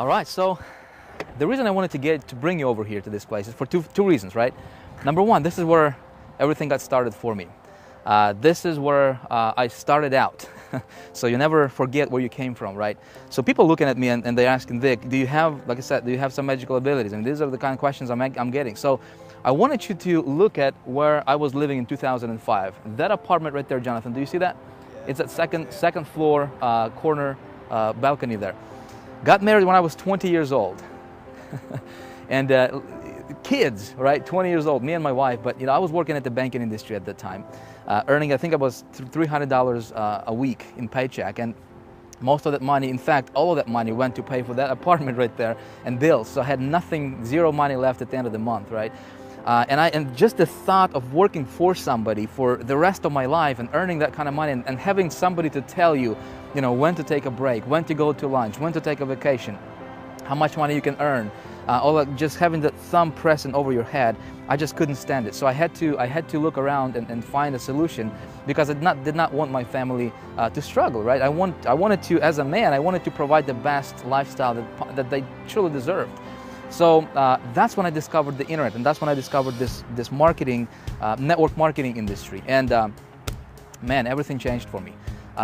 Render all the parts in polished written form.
All right, so the reason I wanted to bring you over here to this place is for two reasons, right? Number one, this is where everything got started for me. This is where I started out. So you never forget where you came from, right? So people looking at me and they're asking, Vic, do you have, like I said, do you have some magical abilities? And these are the kind of questions I'm getting. So I wanted you to look at where I was living in 2005. That apartment right there, Jonathan, do you see that? It's that second floor corner balcony there. Got married when I was 20 years old. And kids, right, 20 years old, me and my wife, but I was working at the banking industry at that time, earning, I think it was $300 a week in paycheck, and most of that money, in fact, all of that money went to pay for that apartment right there and bills, so I had nothing, zero money left at the end of the month, right? And just the thought of working for somebody for the rest of my life and earning that kind of money and having somebody to tell you, when to take a break, when to go to lunch, when to take a vacation, how much money you can earn, just having that thumb pressing over your head, I just couldn't stand it. So I had to look around and find a solution, because I did not want my family to struggle, right? I wanted to, as a man, I wanted to provide the best lifestyle that they truly deserved. So that's when I discovered the internet, and that's when I discovered this marketing, network marketing industry. And man, everything changed for me.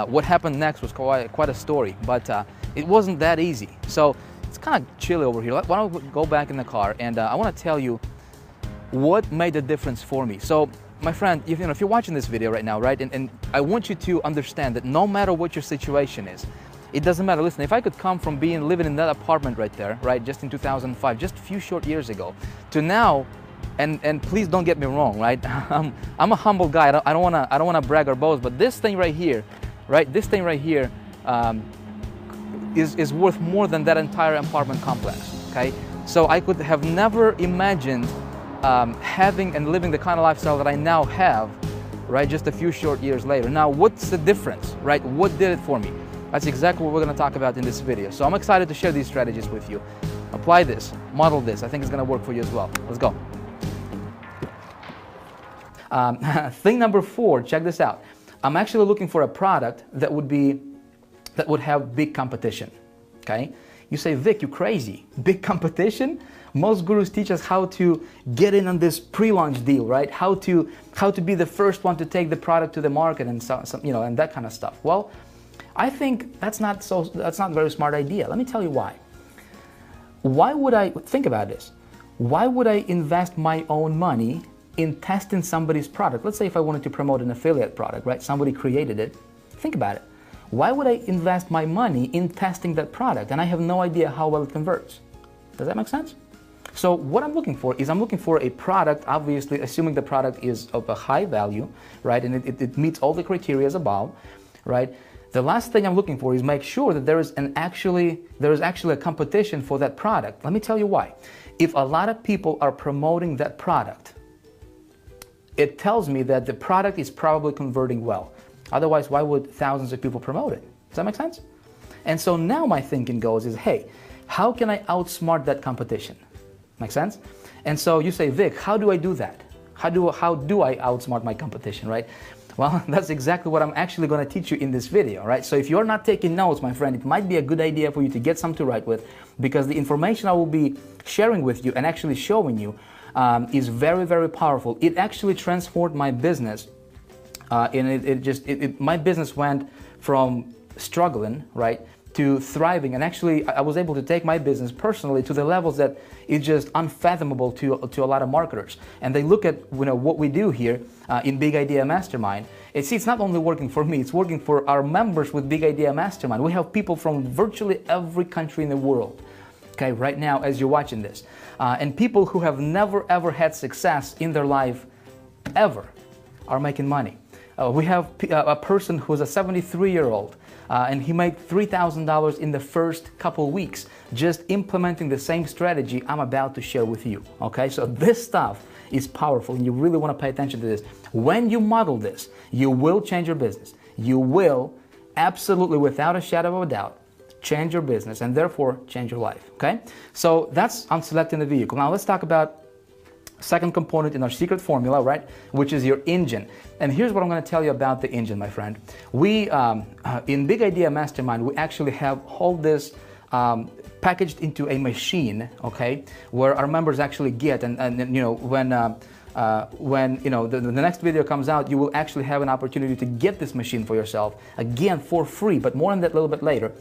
What happened next was quite a story, but it wasn't that easy. So it's kind of chilly over here. Why don't we go back in the car, and I want to tell you what made the difference for me. So my friend, if you're watching this video right now, right, and I want you to understand that no matter what your situation is, it doesn't matter. Listen, if I could come from living in that apartment right there, right, just in 2005, just a few short years ago, to now, and please don't get me wrong, right? I'm a humble guy. I don't wanna brag or boast, but this thing right here, right? This thing right here is worth more than that entire apartment complex. Okay, so I could have never imagined having and living the kind of lifestyle that I now have, right? Just a few short years later. Now, what's the difference, right? What did it for me? That's exactly what we're going to talk about in this video. So I'm excited to share these strategies with you. Apply this, model this. I think it's going to work for you as well. Let's go. Thing number 4, check this out. I'm actually looking for a product that would have big competition. Okay? You say, Vic, you crazy. Big competition? Most gurus teach us how to get in on this pre-launch deal, right? How to be the first one to take the product to the market and and that kind of stuff. Well, I think that's not a very smart idea. Let me tell you why. Why would I think about this? Why would I invest my own money in testing somebody's product? Let's say if I wanted to promote an affiliate product, right? Somebody created it. Think about it. Why would I invest my money in testing that product and I have no idea how well it converts? Does that make sense? So what I'm looking for is I'm looking for a product, obviously assuming the product is of a high value, right? And it meets all the criteria above, right? The last thing I'm looking for is make sure that there is actually a competition for that product. Let me tell you why. If a lot of people are promoting that product, it tells me that the product is probably converting well. Otherwise, why would thousands of people promote it? Does that make sense? And so now my thinking goes is, hey, how can I outsmart that competition? Make sense? And so you say, Vic, how do I do that? How do I outsmart my competition, right? Well, that's exactly what I'm actually going to teach you in this video, right? So if you're not taking notes, my friend, it might be a good idea for you to get some to write with, because the information I will be sharing with you and actually showing you is very, very powerful. It actually transformed my business, and my business went from struggling, right, to thriving, and actually I was able to take my business personally to the levels that is just unfathomable to a lot of marketers. And they look at what we do here in Big Idea Mastermind. It's not only working for me, it's working for our members with Big Idea Mastermind. We have people from virtually every country in the world, okay, right now as you're watching this. And people who have never ever had success in their life ever are making money. We have a person who's a 73-year-old and he made $3,000 in the first couple weeks just implementing the same strategy I'm about to share with you. Okay, so this stuff is powerful and you really want to pay attention to this. When you model this, you will change your business. You will absolutely, without a shadow of a doubt, change your business and therefore change your life. Okay, so that's on selecting the vehicle. Now let's talk about second component in our secret formula, right, which is your engine. And here's what I'm going to tell you about the engine, my friend. We, in Big Idea Mastermind, we actually have all this packaged into a machine, okay, where our members actually get, and you know, when you know the next video comes out, you will actually have an opportunity to get this machine for yourself, again for free, but more on that a little bit later.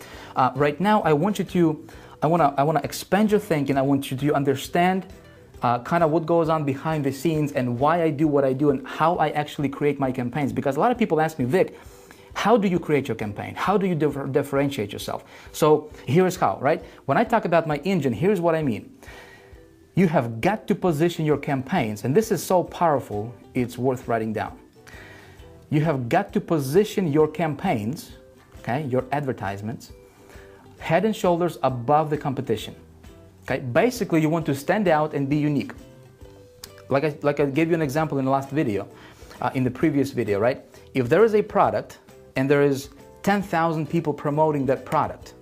Right now, I want to expand your thinking. I want you to understand kind of what goes on behind the scenes and why I do what I do and how I actually create my campaigns. Because a lot of people ask me, Vic, how do you create your campaign? How do you differentiate yourself? So here's how, right? When I talk about my engine, here's what I mean. You have got to position your campaigns, and this is so powerful, it's worth writing down. You have got to position your campaigns, okay, your advertisements, head and shoulders above the competition. Okay, basically you want to stand out and be unique. Like I gave you an example in the last video, in the previous video, right? If there is a product and there is 10,000 people promoting that product,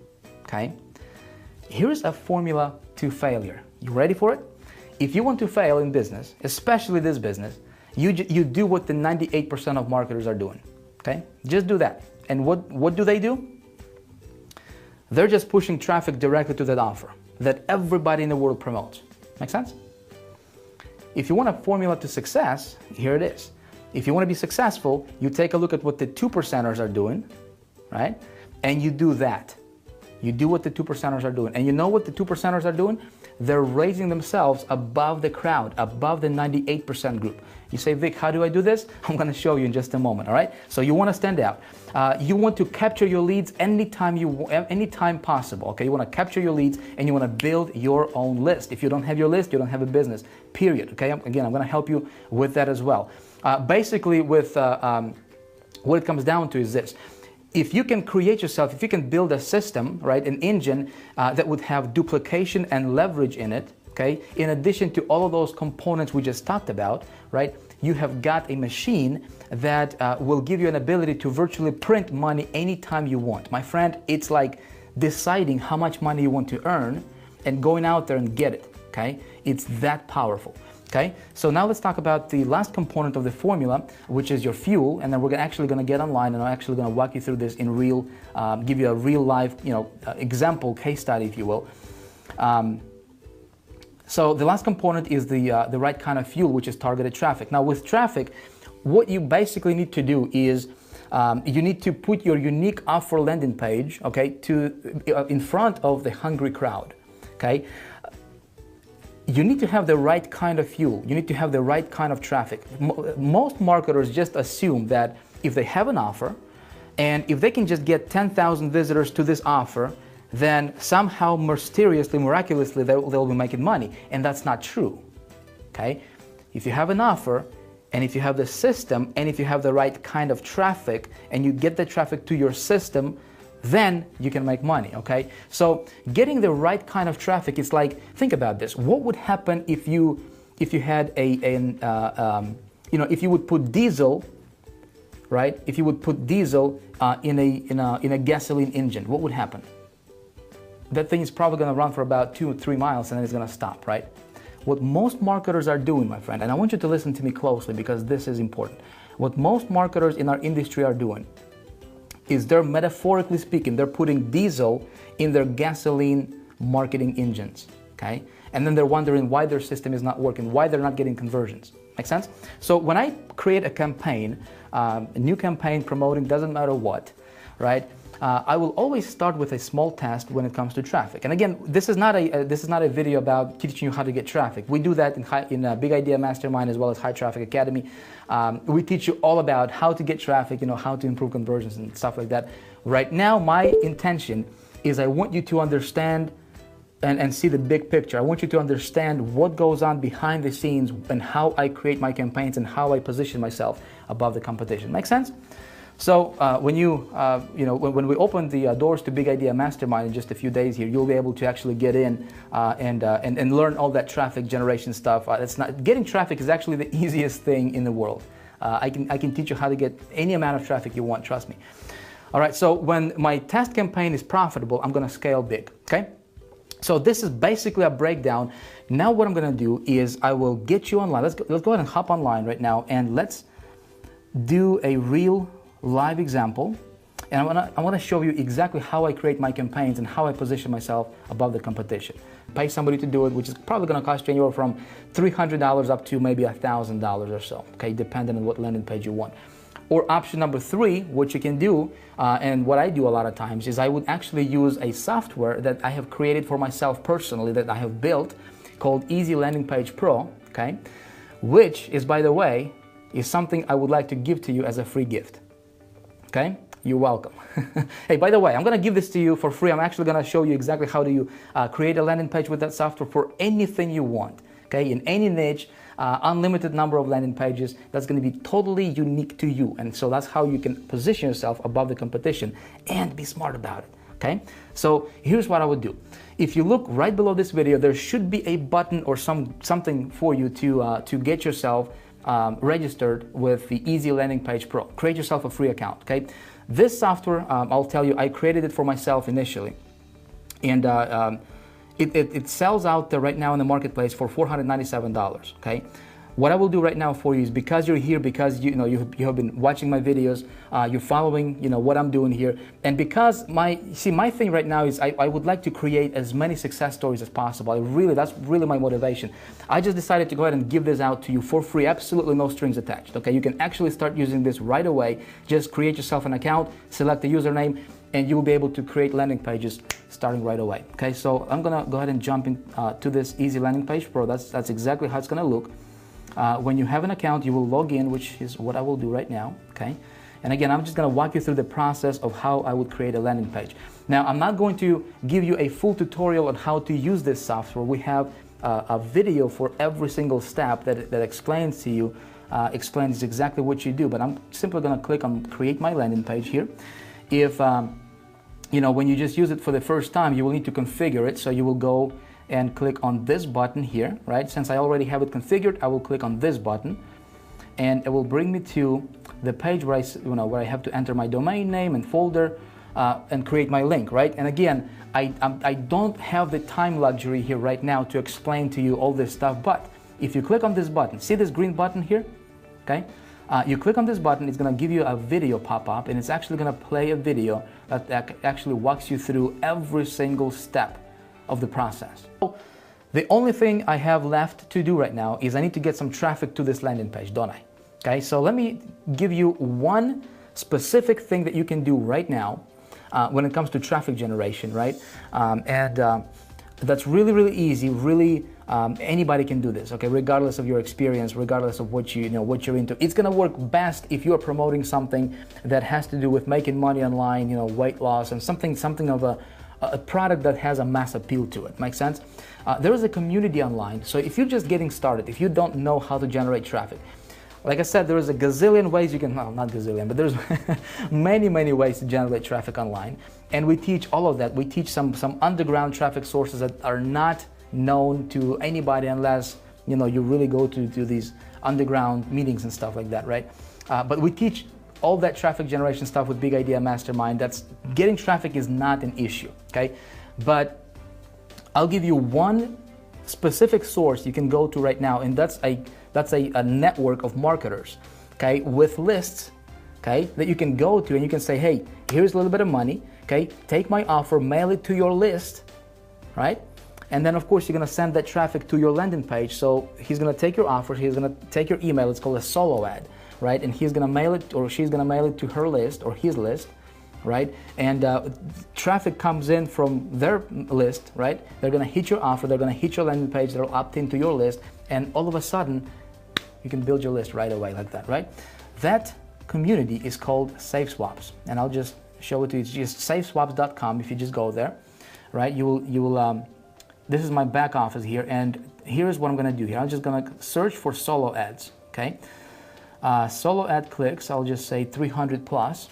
okay? Here's a formula to failure. You ready for it? If you want to fail in business, especially this business, you do what the 98% of marketers are doing, okay? Just do that. And what do? They're just pushing traffic directly to that offer that everybody in the world promotes. Make sense? If you want a formula to success, here it is. If you want to be successful, you take a look at what the 2%ers are doing, right? And you do that. You do what the 2%ers are doing. And you know what the 2%ers are doing? They're raising themselves above the crowd, above the 98% group. You say, Vic, how do I do this? I'm going to show you in just a moment, all right? So you want to stand out. You want to capture your leads anytime possible, okay? You want to capture your leads and you want to build your own list. If you don't have your list, you don't have a business, period, okay? Again, I'm going to help you with that as well. Basically, with what it comes down to is this. If you can create yourself, if you can build a system, right, an engine that would have duplication and leverage in it, okay, in addition to all of those components we just talked about, right, you have got a machine that will give you an ability to virtually print money anytime you want. My friend, it's like deciding how much money you want to earn and going out there and get it, okay? It's that powerful. Okay, so now let's talk about the last component of the formula, which is your fuel, and then we're actually going to get online and I'm actually going to walk you through this in real, give you a real life, example case study, if you will. So the last component is the right kind of fuel, which is targeted traffic. Now with traffic, what you basically need to do is you need to put your unique offer landing page, okay, in front of the hungry crowd, okay. You need to have the right kind of fuel. You need to have the right kind of traffic. Most marketers just assume that if they have an offer and if they can just get 10,000 visitors to this offer, then somehow mysteriously, miraculously, they'll be making money. And that's not true, okay? If you have an offer and if you have the system and if you have the right kind of traffic and you get the traffic to your system, then you can make money, okay? So getting the right kind of traffic is like, think about this. What would happen if you had if you would put diesel, right? If you would put diesel in a gasoline engine, what would happen? That thing is probably going to run for about 2 or 3 miles and then it's going to stop, right? What most marketers are doing, my friend, and I want you to listen to me closely because this is important. What most marketers in our industry are doing is they're, metaphorically speaking, they're putting diesel in their gasoline marketing engines, okay? And then they're wondering why their system is not working, why they're not getting conversions. Make sense? So when I create a campaign, a new campaign promoting, doesn't matter what, right? I will always start with a small test when it comes to traffic. And again, this is not a video about teaching you how to get traffic. We do that in Big Idea Mastermind as well as High Traffic Academy. We teach you all about how to get traffic, how to improve conversions and stuff like that. Right now, my intention is I want you to understand and see the big picture. I want you to understand what goes on behind the scenes and how I create my campaigns and how I position myself above the competition. Make sense? So when when we open the doors to Big Idea Mastermind in just a few days here, you'll be able to actually get in and learn all that traffic generation stuff. Getting traffic is actually the easiest thing in the world. I can teach you how to get any amount of traffic you want. Trust me. All right. So when my test campaign is profitable, I'm going to scale big. Okay. So this is basically a breakdown. Now what I'm going to do is I will get you online. Let's go ahead and hop online right now and let's do a real live example, And I want to show you exactly how I create my campaigns and how I position myself above the competition. Pay somebody to do it, which is probably going to cost you anywhere from $300 up to maybe $1,000 or so, okay, depending on what landing page you want. Or option number 3, what you can do, and what I do a lot of times, is I would actually use a software that I have created for myself personally, that I have built, called Easy Landing Page Pro, okay, which is, by the way, is something I would like to give to you as a free gift, okay? You're welcome. Hey, by the way, I'm going to give this to you for free. I'm actually going to show you exactly how do you create a landing page with that software for anything you want, okay, in any niche, unlimited number of landing pages. That's going to be totally unique to you, and so that's how you can position yourself above the competition and be smart about it, okay? So here's what I would do. If you look right below this video, there should be a button or something for you to get yourself registered with the Easy Landing Page Pro. Create yourself a free account, okay? This software, I'll tell you, I created it for myself initially, and it sells out there right now in the marketplace for $497, okay? What I will do right now for you is, because you're here, because you have been watching my videos, you're following what I'm doing here, and because my thing right now is I would like to create as many success stories as possible. That's really my motivation. I just decided to go ahead and give this out to you for free, absolutely no strings attached, okay? You can actually start using this right away. Just create yourself an account, select the username, and you will be able to create landing pages starting right away, okay? So I'm gonna go ahead and jump in to this Easy Landing Page Pro. That's exactly how it's gonna look. When you have an account, you will log in, which is what I will do right now, okay? And again, I'm just going to walk you through the process of how I would create a landing page. Now, I'm not going to give you a full tutorial on how to use this software. We have a video for every single step that explains to you, explains exactly what you do, but I'm simply going to click on Create My Landing Page here. If, when you just use it for the first time, you will need to configure it, so you will go and click on this button here, right? Since I already have it configured, I will click on this button, and it will bring me to the page where I have to enter my domain name and folder and create my link, right? And again, I don't have the time luxury here right now to explain to you all this stuff, but if you click on this button, see this green button here, okay? You click on this button, it's going to give you a video pop up, and it's actually going to play a video that actually walks you through every single step of the process. So the only thing I have left to do right now is I need to get some traffic to this landing page, don't I? Okay, so let me give you one specific thing that you can do right now when it comes to traffic generation, right? That's really, really easy. Really, anybody can do this, okay? Regardless of your experience, regardless of what what you're into. It's gonna work best if you're promoting something that has to do with making money online, weight loss, and something of a product that has a mass appeal to it. Make sense? There is a community online, so if you're just getting started, if you don't know how to generate traffic, like I said, there is a gazillion ways you can, well, not gazillion, but there's many, many ways to generate traffic online, and we teach all of that. We teach some underground traffic sources that are not known to anybody unless you really go to these underground meetings and stuff like that, right? But we teach all that traffic generation stuff with Big Idea Mastermind. That's getting traffic is not an issue, okay? But I'll give you one specific source you can go to right now, and that's a network of marketers, okay, with lists, okay, that you can go to, and you can say, hey, here's a little bit of money, okay, take my offer, mail it to your list, right? And then of course you're gonna send that traffic to your landing page. So he's gonna take your offer, he's gonna take your email, it's called a solo ad, right? And he's gonna mail it, or she's gonna mail it to her list or his list, right? And traffic comes in from their list, right? They're gonna hit your offer, they're gonna hit your landing page, they'll opt into your list, and all of a sudden you can build your list right away like that, right? That community is called Safe Swaps, and I'll just show it to you. It's just safeswaps.com. If you just go there, right, you will this is my back office here, and here's what I'm gonna do here. I'm just gonna search for solo ads, okay? Solo ad clicks, I'll just say 300 plus,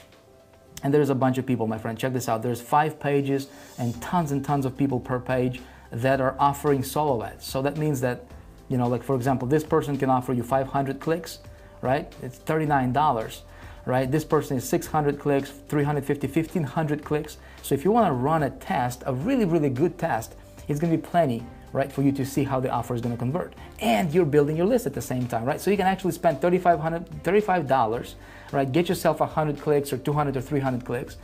and there's a bunch of people, my friend. Check this out. There's 5 pages and tons of people per page that are offering solo ads. So that means that, like for example, this person can offer you 500 clicks, right? It's $39, right? This person is 600 clicks, 350, 1,500 clicks. So if you want to run a test, a really, really good test, it's going to be plenty right, for you to see how the offer is going to convert. And you're building your list at the same time, right? So you can actually spend $35, right, get yourself 100 clicks or 200 or 300 clicks,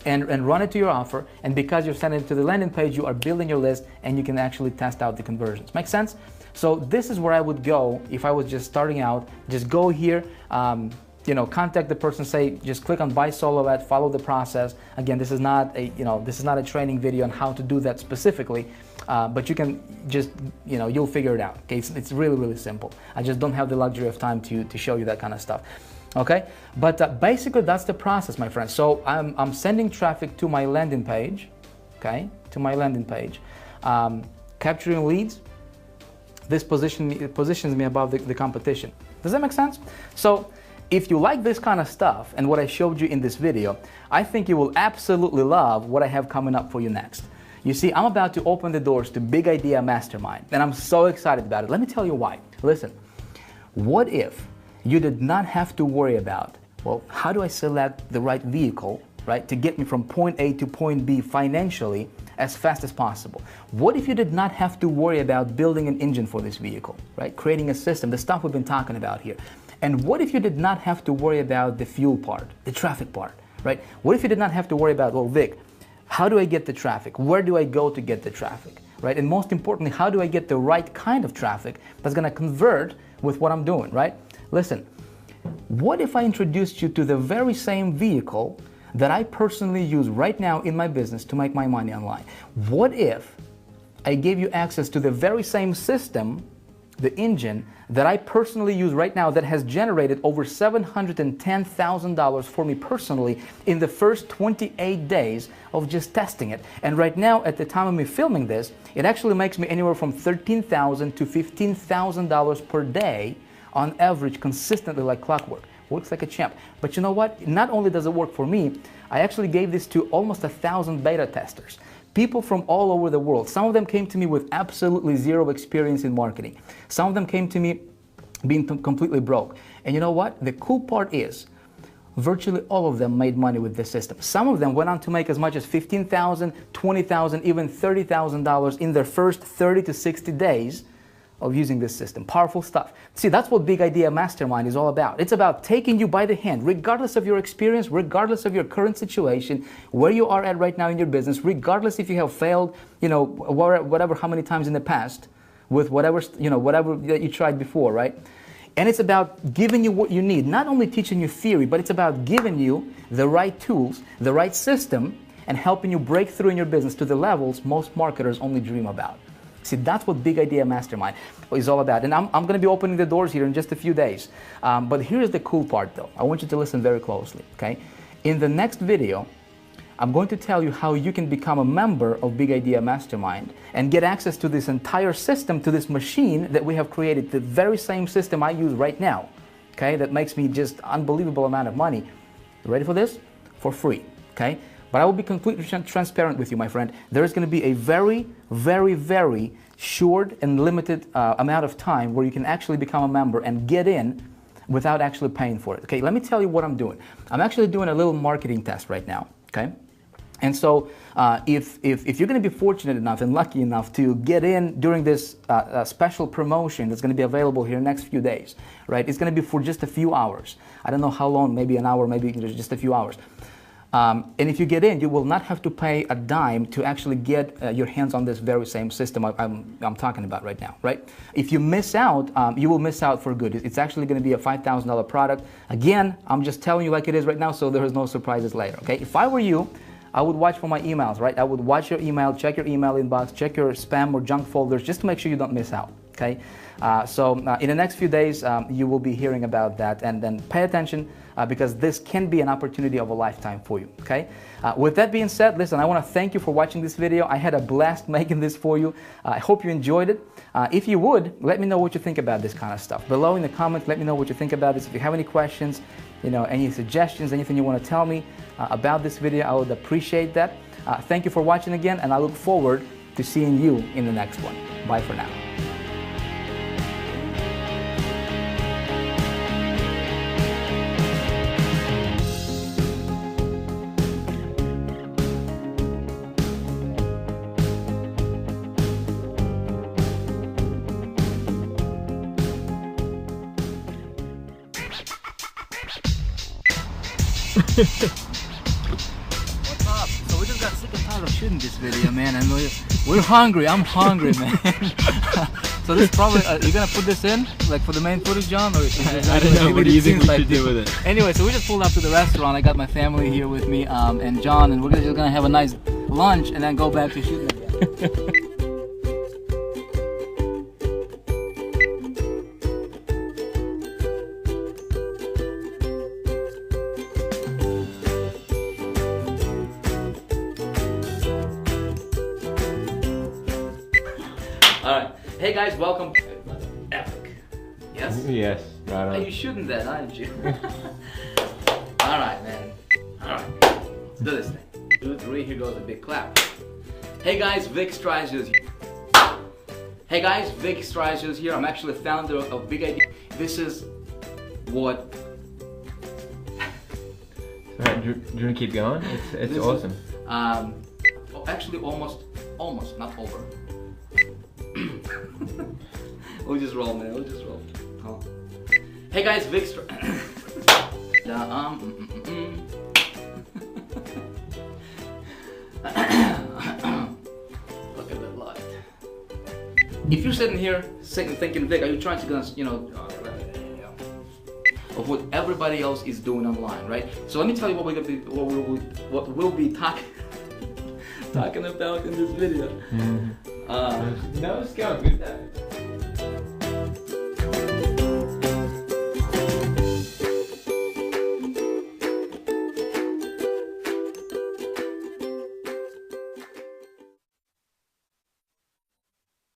and run it to your offer. And because you're sending it to the landing page, you are building your list, and you can actually test out the conversions. Make sense? So this is where I would go if I was just starting out. Just go here, contact the person, say, just click on buy solo ad, follow the process. Again, this is not a training video on how to do that specifically, but you can just, you'll figure it out. Okay, it's really, really simple. I just don't have the luxury of time to show you that kind of stuff. Okay, but basically that's the process, my friends. So I'm sending traffic to my landing page, okay, to my landing page, capturing leads. This positions me above the competition. Does that make sense? So if you like this kind of stuff and what I showed you in this video, I think you will absolutely love what I have coming up for you next. You see, I'm about to open the doors to Big Idea Mastermind, and I'm so excited about it. Let me tell you why. Listen, what if you did not have to worry about, well, how do I select the right vehicle, right, to get me from point A to point B financially as fast as possible? What if you did not have to worry about building an engine for this vehicle, right, creating a system, the stuff we've been talking about here? And what if you did not have to worry about the fuel part, the traffic part, right? What if you did not have to worry about, well, Vic, how do I get the traffic? Where do I go to get the traffic, right? And most importantly, how do I get the right kind of traffic that's gonna convert with what I'm doing, right? Listen, what if I introduced you to the very same vehicle that I personally use right now in my business to make my money online? What if I gave you access to the very same system, the engine, that I personally use right now that has generated over $710,000 for me personally in the first 28 days of just testing it? And right now, at the time of me filming this, it actually makes me anywhere from $13,000 to $15,000 per day on average, consistently like clockwork. Works like a champ. But you know what? Not only does it work for me, I actually gave this to almost 1,000 beta testers. People from all over the world. Some of them came to me with absolutely zero experience in marketing. Some of them came to me being completely broke. And you know what? The cool part is, virtually all of them made money with this system. Some of them went on to make as much as $15,000, $20,000, even $30,000 in their first 30 to 60 days of using this system. Powerful stuff. See, that's what Big Idea Mastermind is all about. It's about taking you by the hand, regardless of your experience, regardless of your current situation, where you are at right now in your business, regardless if you have failed, whatever, how many times in the past, with whatever that you tried before, right? And it's about giving you what you need, not only teaching you theory, but it's about giving you the right tools, the right system, and helping you break through in your business to the levels most marketers only dream about. See, that's what Big Idea Mastermind is all about. And I'm going to be opening the doors here in just a few days. But here's the cool part, though. I want you to listen very closely, okay? In the next video, I'm going to tell you how you can become a member of Big Idea Mastermind and get access to this entire system, to this machine that we have created, the very same system I use right now, okay? That makes me just unbelievable amount of money. You ready for this? For free, okay? But I will be completely transparent with you, my friend. There is going to be a very, very, very short and limited amount of time where you can actually become a member and get in without actually paying for it. Okay, let me tell you what I'm doing. I'm actually doing a little marketing test right now, okay? And so if you're going to be fortunate enough and lucky enough to get in during this special promotion that's going to be available here in the next few days, right? It's going to be for just a few hours. I don't know how long, maybe an hour, maybe just a few hours. And if you get in, you will not have to pay a dime to actually get your hands on this very same system I'm talking about right now, right? If you miss out, you will miss out for good. It's actually going to be a $5,000 product. Again, I'm just telling you like it is right now, so there is no surprises later, okay? If I were you, I would watch for my emails, right? I would watch your email, check your email inbox, check your spam or junk folders, just to make sure you don't miss out, okay? So in the next few days, you will be hearing about that, and then pay attention because this can be an opportunity of a lifetime for you, okay? With that being said, listen, I want to thank you for watching this video. I had a blast making this for you. I hope you enjoyed it. If you would, let me know what you think about this kind of stuff. Below in the comments, let me know what you think about this. If you have any questions, any suggestions, anything you want to tell me about this video, I would appreciate that. Thank you for watching again, and I look forward to seeing you in the next one. Bye for now. What's up? So we just got sick and tired of shooting this video, man, and we're hungry. I'm hungry, man. So this probably you're gonna put this in like for the main footage, John, or I don't know. What do you think we should do with it? Anyway, so we just pulled up to the restaurant. I got my family here with me, and John, and we're just gonna have a nice lunch and then go back to shooting again. Alright, hey guys, welcome to Epic. Yes? Yes, right on. Are you shooting that, aren't you? Alright, man. Alright, let's do this thing. 2, 3, here goes a big clap. Hey guys, Vic Stryzius here. Hey guys, Vic Stryzius here. I'm actually the founder of Big Idea. This is what... Alright, do you want to keep going? It's awesome. Actually, almost, not over. We'll just roll, man. We'll just roll. Oh. Hey guys, Vic Look at that light. If you're sitting here, thinking, Vic, are you trying to, you know, of what everybody else is doing online, right? So let me tell you what we'll be talking about in this video. That was going good.